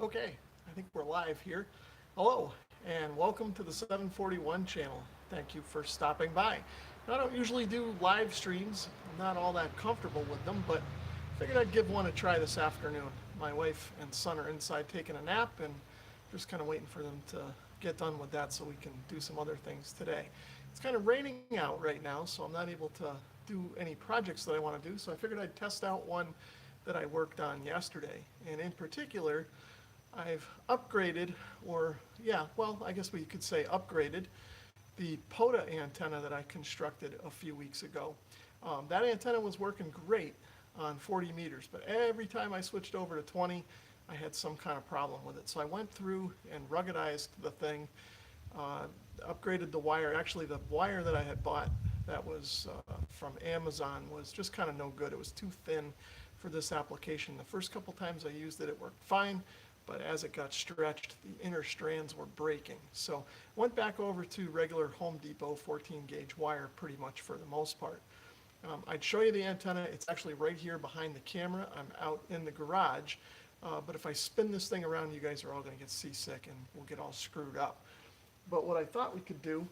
Okay, I think we're live here. Hello, and welcome to the 741 channel. Thank you for stopping by. Now, I don't usually do live streams. I'm not all that comfortable with them, but figured I'd give one a try this afternoon. My wife and son are inside taking a nap, and just kind of waiting for them to get done with that so we can do some other things today. It's kind of raining out right now, so I'm not able to do any projects that I want to do, so I figured I'd test out one that I worked on yesterday. And in particular, I've upgraded, I guess we could say upgraded, the POTA antenna that I constructed a few weeks ago. That antenna was working great on 40 meters, but every time I switched over to 20, I had some kind of problem with it. So I went through and ruggedized the thing, upgraded the wire. Actually, the wire that I had bought that was from Amazon was just kind of no good. It was too thin for this application. The first couple times I used it, it worked fine, but as it got stretched, the inner strands were breaking. So went back over to regular Home Depot 14 gauge wire pretty much for the most part. I'd show you the antenna. It's actually right here behind the camera. I'm out in the garage, but if I spin this thing around, you guys are all gonna get seasick and we'll get all screwed up. But what I thought we could do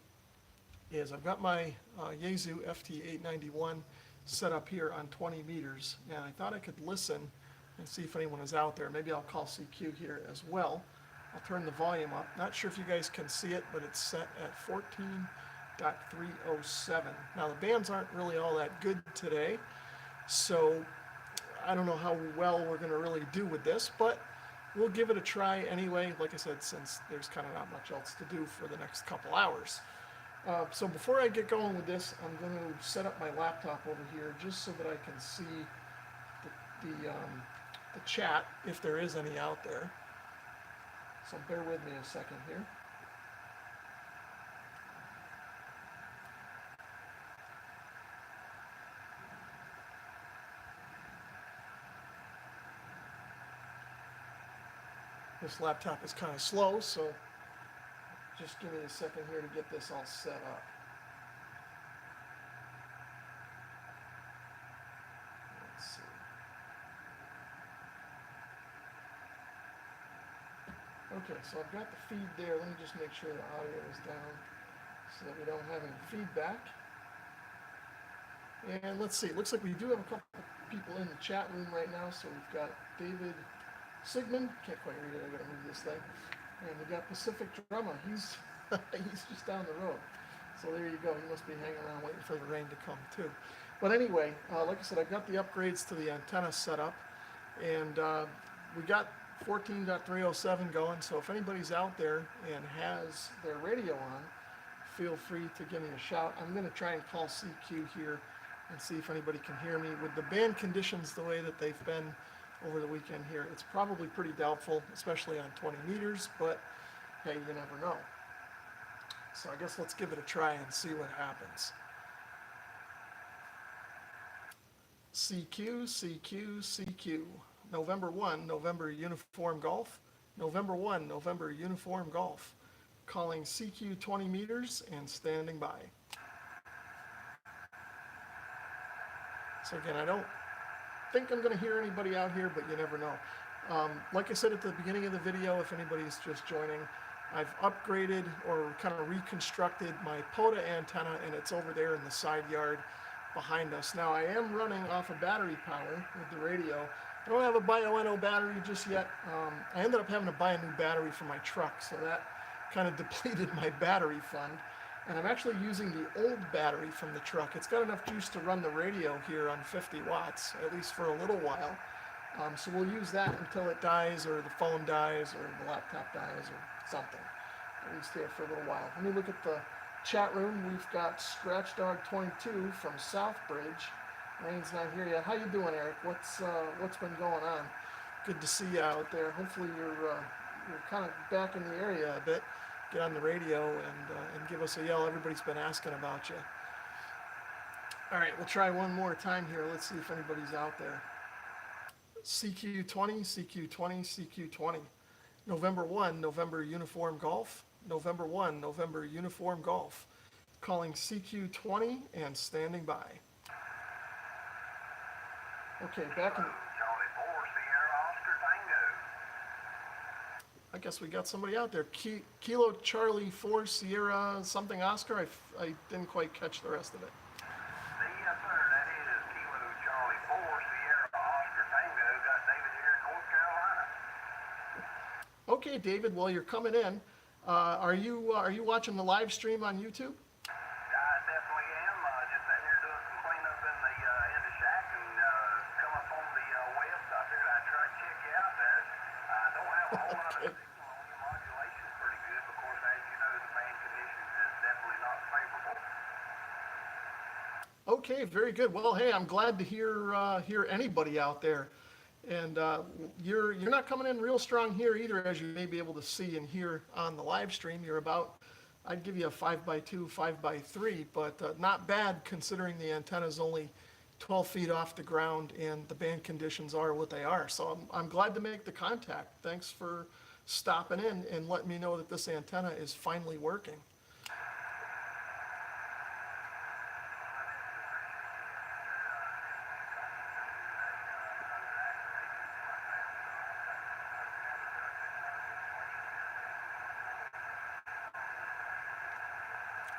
is I've got my Yaesu FT891 set up here on 20 meters, and I thought I could listen and see if anyone is out there. Maybe I'll call CQ here as well. I'll turn the volume up. Not sure if you guys can see it, but it's set at 14.307. Now the bands aren't really all that good today, so I don't know how well we're gonna really do with this, but we'll give it a try anyway, like I said, since there's kind of not much else to do for the next couple hours. So before I get going with this, I'm going to set up my laptop over here just so that I can see the chat, if there is any out there. So bear with me a second here. This laptop is kind of slow, so just give me a second here to get this all set up. Let's see. Okay, so I've got the feed there. Let me just make sure the audio is down so that we don't have any feedback. And let's see, it looks like we do have a couple people in the chat room right now. So we've got David Sigmund, can't quite read it, I gotta move this thing. And we got Pacific Drama, he's just down the road. So there you go, he must be hanging around waiting for the rain to come too. But anyway, like I said, I've got the upgrades to the antenna set up, and we got 14.307 going, so if anybody's out there and has their radio on, feel free to give me a shout. I'm gonna try and call CQ here and see if anybody can hear me. With the band conditions the way that they've been over the weekend here, it's probably pretty doubtful, especially on 20 meters, but hey, you never know. So I guess let's give it a try and see what happens. CQ, CQ, CQ. November 1, November Uniform Golf. November 1, November Uniform Golf. Calling CQ 20 meters and standing by. So again, I don't think I'm going to hear anybody out here, but you never know. Like I said at the beginning of the video, if anybody's just joining, I've upgraded or kind of reconstructed my POTA antenna, and it's over there in the side yard behind us. Now I am running off of battery power with the radio. I don't have a Bioenno battery just yet. I ended up having to buy a new battery for my truck, so that kind of depleted my battery fund. And I'm actually using the old battery from the truck. It's got enough juice to run the radio here on 50 watts, at least for a little while. So we'll use that until it dies, or the phone dies, or the laptop dies, or something. At least here for a little while. Let me look at the chat room. We've got Scratch Dog 22 from Southbridge. Rain's not here yet. How you doing, Eric? What's been going on? Good to see you out there. Hopefully you're kind of back in the area a bit. Get on the radio and give us a yell. Everybody's been asking about you. All right, we'll try one more time here. Let's see if anybody's out there. CQ20, CQ20, CQ20. November 1, November Uniform Golf. November 1, November Uniform Golf. Calling CQ20 and standing by. Okay, back in... Charlie 4, Sierra Oscar Tango. I guess we got somebody out there. Kilo Charlie 4 Sierra something Oscar. I didn't quite catch the rest of it. Yes, sir. That is Kilo Charlie 4 Sierra Oscar Tango. Got David here in North Carolina. Okay, David. Well, you're coming in. Are you watching the live stream on YouTube? I definitely am. Just sitting here doing some cleanup in the shack and come up on the web. So I figured I'd try to check you out there. Don't have a whole lot of signal on your modulation's pretty good. Of course, as you know, the band conditions is definitely not favorable. Okay, very good. Well, hey, I'm glad to hear anybody out there, and you're not coming in real strong here either, as you may be able to see and hear on the live stream. You're about, I'd give you a 5x2, 5x3, but not bad considering the antenna is only 12 feet off the ground and the band conditions are what they are. So I'm glad to make the contact. Thanks for stopping in and letting me know that this antenna is finally working.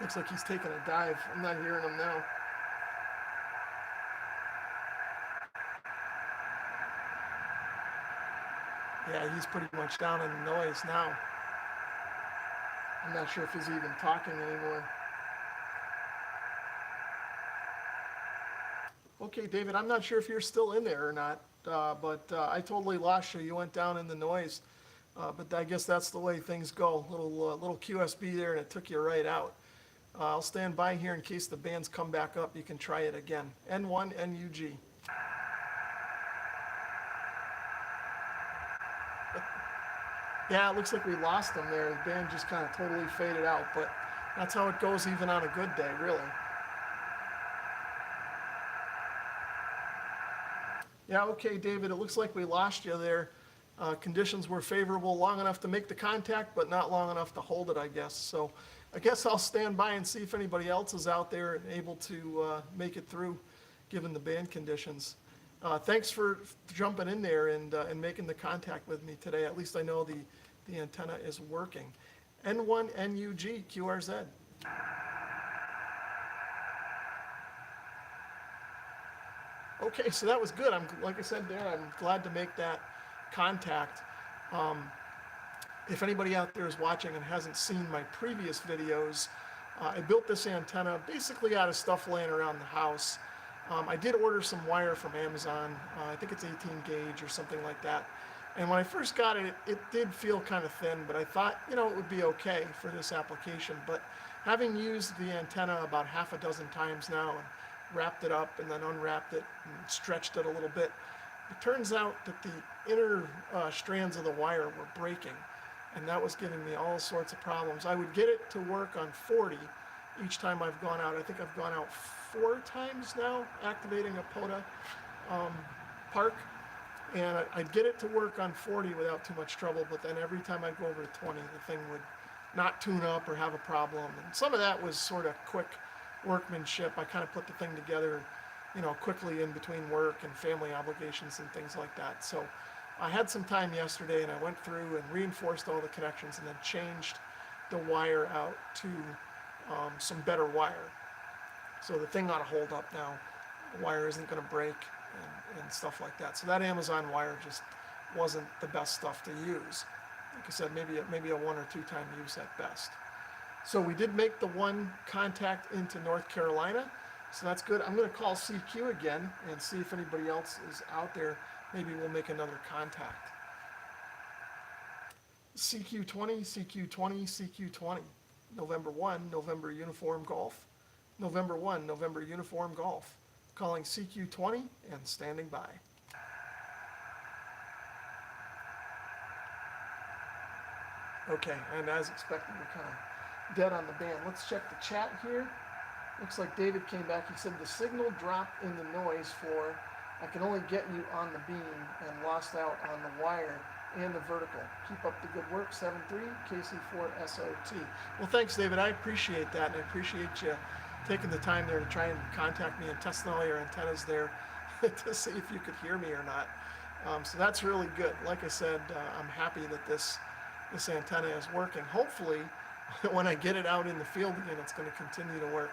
Looks like he's taking a dive. I'm not hearing him now. Yeah, he's pretty much down in the noise now. I'm not sure if he's even talking anymore. Okay, David, I'm not sure if you're still in there or not, but I totally lost you. You went down in the noise, but I guess that's the way things go. Little QSB there, and it took you right out. I'll stand by here in case the bands come back up. You can try it again. N1 NUG. Yeah, it looks like we lost them there. The band just kind of totally faded out, but that's how it goes even on a good day, really. Yeah, okay, David, it looks like we lost you there. Conditions were favorable long enough to make the contact, but not long enough to hold it, I guess. So I guess I'll stand by and see if anybody else is out there and able to make it through, given the band conditions. Thanks for jumping in there and making the contact with me today. At least I know the antenna is working. N1 NUG QRZ. Okay, so that was good. Like I said there, I'm glad to make that contact. If anybody out there is watching and hasn't seen my previous videos, I built this antenna basically out of stuff laying around the house. I did order some wire from Amazon. I think it's 18 gauge or something like that. And when I first got it, it did feel kind of thin, but I thought, it would be okay for this application. But having used the antenna about half a dozen times now and wrapped it up and then unwrapped it and stretched it a little bit, it turns out that the inner strands of the wire were breaking, and that was giving me all sorts of problems. I would get it to work on 40 each time I've gone out. I think I've gone out 4 times now activating a POTA park, and I'd get it to work on 40 without too much trouble, but then every time I go over to 20, the thing would not tune up or have a problem. And some of that was sort of quick workmanship. I kind of put the thing together, quickly in between work and family obligations and things like that. So I had some time yesterday, and I went through and reinforced all the connections and then changed the wire out to some better wire. So the thing ought to hold up now. The wire isn't going to break and stuff like that. So that Amazon wire just wasn't the best stuff to use. Like I said, maybe a 1 or 2 time use at best. So we did make the one contact into North Carolina. So that's good. I'm going to call CQ again and see if anybody else is out there. Maybe we'll make another contact. CQ20, CQ20, CQ20. November 1, November Uniform Golf. November 1, November Uniform Golf. Calling CQ20 and standing by. Okay, and as expected, we're kind of dead on the band. Let's check the chat here. Looks like David came back. He said the signal dropped in the noise floor. I can only get you on the beam and lost out on the wire and the vertical. Keep up the good work, 7-3, KC4SOT. Well, thanks, David. I appreciate that, and I appreciate you taking the time there to try and contact me and testing all your antennas there to see if you could hear me or not. So that's really good. Like I said, I'm happy that this this antenna is working. Hopefully, when I get it out in the field again, it's going to continue to work.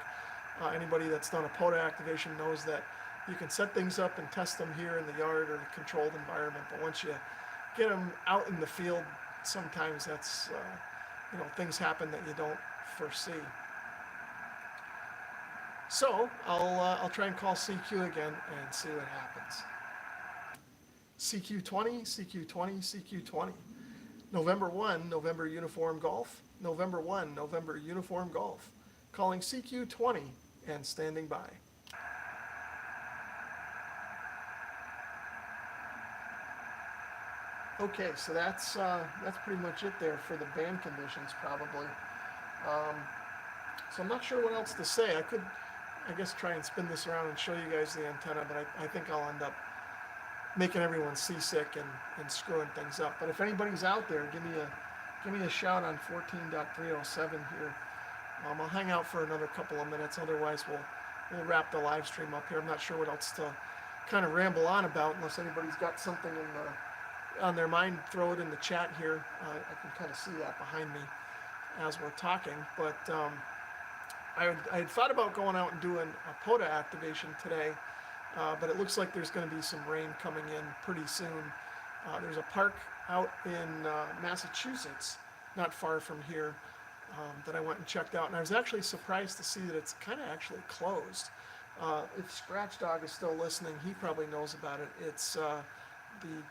Anybody that's done a POTA activation knows that you can set things up and test them here in the yard or a controlled environment, but once you get them out in the field, sometimes that's, things happen that you don't foresee. So I'll try and call CQ again and see what happens. CQ20, CQ20, CQ20. November 1, November Uniform Golf. November 1, November Uniform Golf. Calling CQ20 and standing by. Okay, so that's pretty much it there for the band conditions, probably. So I'm not sure what else to say. I could, I guess, try and spin this around and show you guys the antenna, but I think I'll end up making everyone seasick and screwing things up. But if anybody's out there, give me a shout on 14.307 here. I'll hang out for another couple of minutes. Otherwise, we'll wrap the live stream up here. I'm not sure what else to kind of ramble on about, unless anybody's got something on their mind. Throw it in the chat here. I can kind of see that behind me as we're talking. But I had thought about going out and doing a POTA activation today, but it looks like there's going to be some rain coming in pretty soon. There's a park out in Massachusetts, not far from here, that I went and checked out, and I was actually surprised to see that it's kind of actually closed. If Scratch Dog is still listening, he probably knows about it. It's the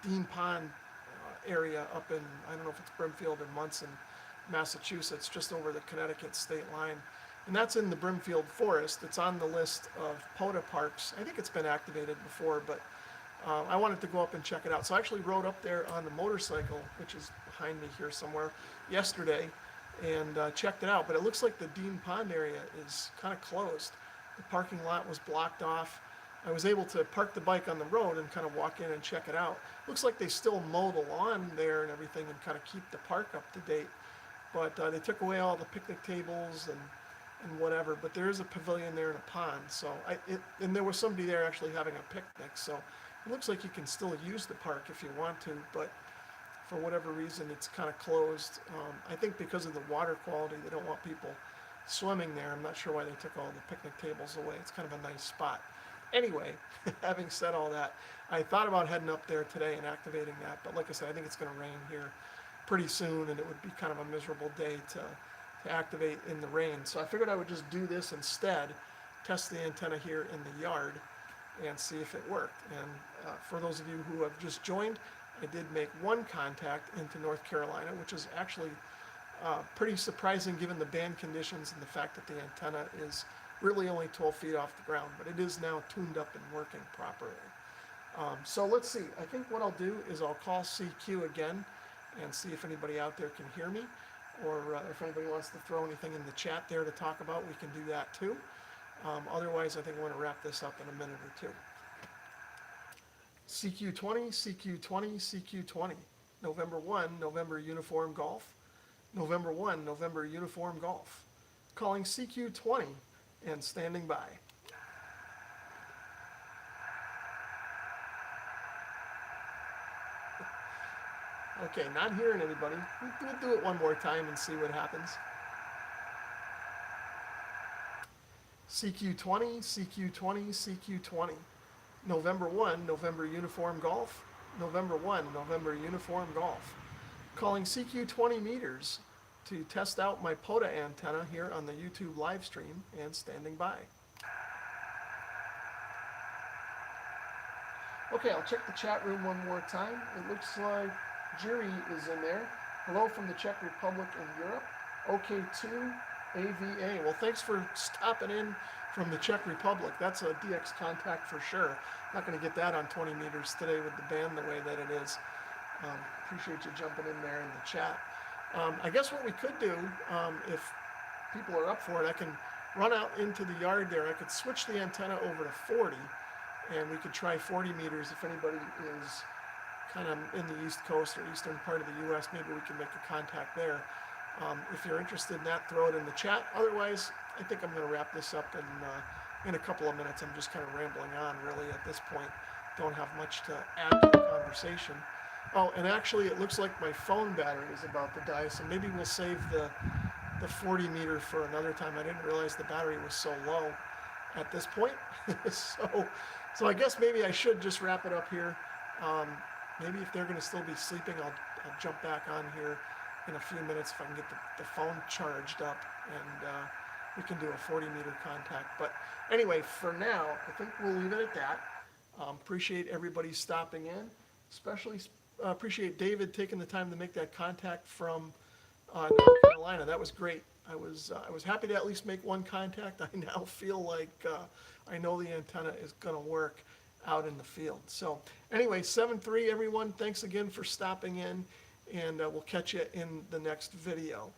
Dean Pond area up in, I don't know if it's Brimfield or Munson, Massachusetts, just over the Connecticut state line. And that's in the Brimfield Forest. It's on the list of POTA parks. I think it's been activated before, but I wanted to go up and check it out. So I actually rode up there on the motorcycle, which is behind me here somewhere, yesterday, and checked it out. But it looks like the Dean Pond area is kind of closed. The parking lot was blocked off. I was able to park the bike on the road and kind of walk in and check it out. Looks like they still mow the lawn there and everything and kind of keep the park up to date. But they took away all the picnic tables and whatever, but there is a pavilion there and a pond. So and there was somebody there actually having a picnic. So it looks like you can still use the park if you want to, but for whatever reason, it's kind of closed. I think because of the water quality, they don't want people swimming there. I'm not sure why they took all the picnic tables away. It's kind of a nice spot. Anyway, having said all that, I thought about heading up there today and activating that, but like I said, I think it's going to rain here pretty soon, and it would be kind of a miserable day to activate in the rain. So I figured I would just do this instead, test the antenna here in the yard, and see if it worked. And for those of you who have just joined, I did make one contact into North Carolina, which is actually pretty surprising given the band conditions and the fact that the antenna is really only 12 feet off the ground, but it is now tuned up and working properly. So let's see. I think what I'll do is I'll call CQ again and see if anybody out there can hear me, or if anybody wants to throw anything in the chat there to talk about, we can do that too. Otherwise, I think we're going to wrap this up in a minute or two. CQ20, CQ20, CQ20. November 1, November Uniform Golf. November 1, November Uniform Golf. Calling CQ20 and standing by. Okay, not hearing anybody. We'll do it one more time and see what happens. CQ20, CQ20, CQ20. November 1, November Uniform Golf. November 1, November Uniform Golf. Calling CQ20 meters to test out my POTA antenna here on the YouTube live stream and standing by. Okay, I'll check the chat room one more time. It looks like Jiri is in there. Hello from the Czech Republic and Europe. OK2 AVA. Well, thanks for stopping in from the Czech Republic. That's a DX contact for sure. Not going to get that on 20 meters today with the band the way that it is. Appreciate you jumping in there in the chat. I guess what we could do, if people are up for it, I can run out into the yard there. I could switch the antenna over to 40, and we could try 40 meters if anybody is kind of in the East Coast or eastern part of the U.S. Maybe we can make a contact there. If you're interested in that, throw it in the chat. Otherwise, I think I'm going to wrap this up in a couple of minutes. I'm just kind of rambling on really at this point. Don't have much to add to the conversation. Oh, and actually it looks like my phone battery is about to die, so maybe we'll save the 40 meter for another time. I didn't realize the battery was so low at this point. So I guess maybe I should just wrap it up here. Um, Maybe if they're going to still be sleeping, I'll jump back on here in a few minutes if I can get the phone charged up, and we can do a 40 meter contact. But anyway, for now, I think we'll leave it at that. Appreciate everybody stopping in, especially appreciate David taking the time to make that contact from North Carolina. That was great. I was happy to at least make one contact. I now feel like I know the antenna is going to work out in the field. So anyway, 7-3 everyone, thanks again for stopping in, and we'll catch you in the next video.